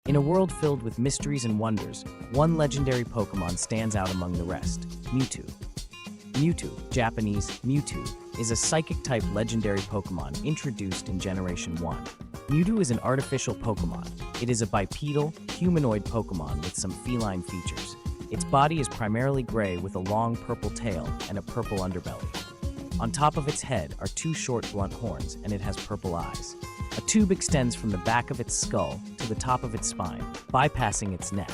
In a world filled with mysteries and wonders, one legendary Pokémon stands out among the rest: Mewtwo. Mewtwo, Japanese Mewtwo, is a psychic-type legendary Pokémon introduced in Generation 1. Mewtwo is an artificial Pokémon. It is a bipedal, humanoid Pokémon with some feline features. Its body is primarily gray with a long purple tail and a purple underbelly. On top of its head are two short, blunt horns, and it has purple eyes. A tube extends from the back of its skull to the top of its spine, bypassing its neck.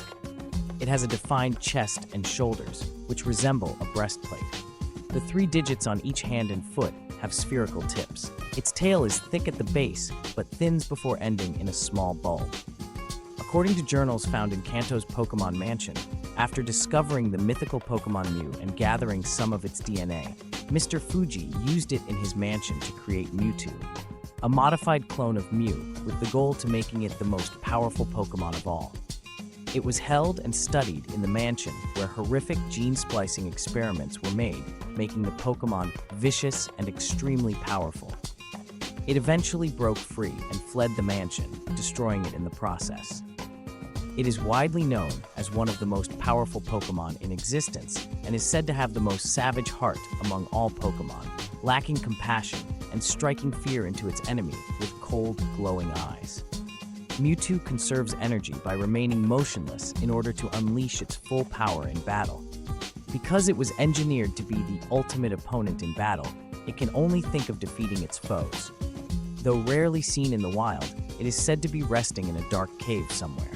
It has a defined chest and shoulders, which resemble a breastplate. The 3 digits on each hand and foot have spherical tips. Its tail is thick at the base, but thins before ending in a small bulb. According to journals found in Kanto's Pokémon Mansion, after discovering the mythical Pokémon Mew and gathering some of its DNA, Mr. Fuji used it in his mansion to create Mewtwo, a modified clone of Mew with the goal to making it the most powerful Pokémon of all. It was held and studied in the mansion where horrific gene splicing experiments were made, making the Pokémon vicious and extremely powerful. It eventually broke free and fled the mansion, destroying it in the process. It is widely known as one of the most powerful Pokémon in existence and is said to have the most savage heart among all Pokémon, lacking compassion and striking fear into its enemy with cold, glowing eyes. Mewtwo conserves energy by remaining motionless in order to unleash its full power in battle. Because it was engineered to be the ultimate opponent in battle, it can only think of defeating its foes. Though rarely seen in the wild, it is said to be resting in a dark cave somewhere.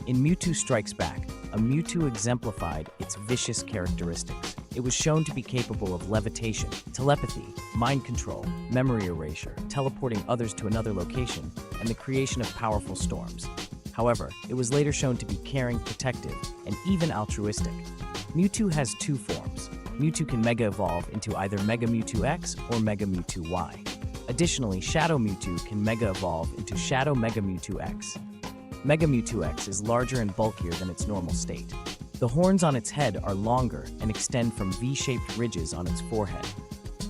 In Mewtwo Strikes Back, a Mewtwo exemplified its vicious characteristics. It was shown to be capable of levitation, telepathy, mind control, memory erasure, teleporting others to another location, and the creation of powerful storms. However, it was later shown to be caring, protective, and even altruistic. Mewtwo has 2 forms. Mewtwo can Mega Evolve into either Mega Mewtwo X or Mega Mewtwo Y. Additionally, Shadow Mewtwo can Mega Evolve into Shadow Mega Mewtwo X. Mega Mewtwo X is larger and bulkier than its normal state. The horns on its head are longer and extend from V-shaped ridges on its forehead.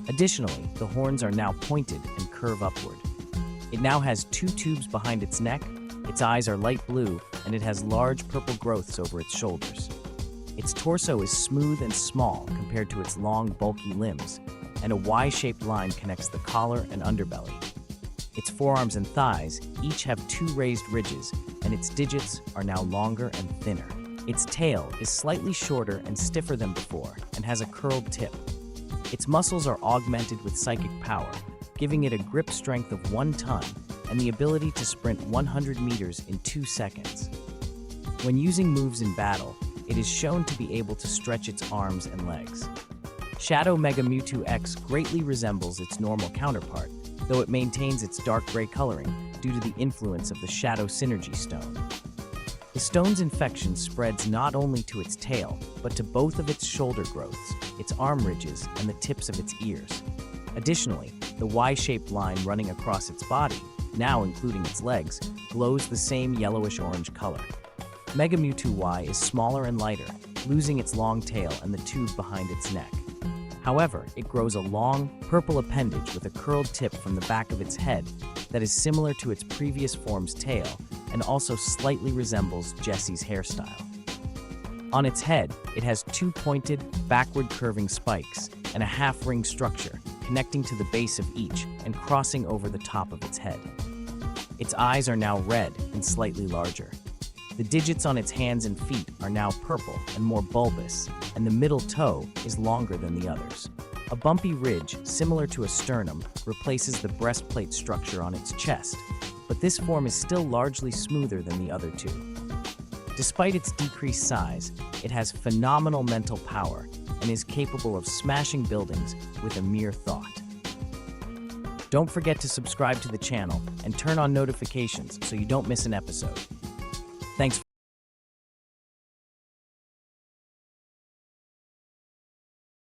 Additionally, the horns are now pointed and curve upward. It now has 2 tubes behind its neck, its eyes are light blue, and it has large purple growths over its shoulders. Its torso is smooth and small compared to its long, bulky limbs, and a Y-shaped line connects the collar and underbelly. Its forearms and thighs each have 2 raised ridges, and its digits are now longer and thinner. Its tail is slightly shorter and stiffer than before, and has a curled tip. Its muscles are augmented with psychic power, giving it a grip strength of 1 ton and the ability to sprint 100 meters in 2 seconds. When using moves in battle, it is shown to be able to stretch its arms and legs. Shadow Mega Mewtwo X greatly resembles its normal counterpart, though it maintains its dark gray coloring due to the influence of the Shadow Synergy Stone. The stone's infection spreads not only to its tail, but to both of its shoulder growths, its arm ridges, and the tips of its ears. Additionally, the Y-shaped line running across its body, now including its legs, glows the same yellowish-orange color. Mega Mewtwo Y is smaller and lighter, losing its long tail and the tube behind its neck. However, it grows a long, purple appendage with a curled tip from the back of its head that is similar to its previous form's tail and also slightly resembles Jessie's hairstyle. On its head, it has 2 pointed, backward-curving spikes and a half-ring structure connecting to the base of each and crossing over the top of its head. Its eyes are now red and slightly larger. The digits on its hands and feet are now purple and more bulbous, and the middle toe is longer than the others. A bumpy ridge, similar to a sternum, replaces the breastplate structure on its chest, but this form is still largely smoother than the other 2. Despite its decreased size, it has phenomenal mental power and is capable of smashing buildings with a mere thought. Don't forget to subscribe to the channel and turn on notifications so you don't miss an episode. Thanks.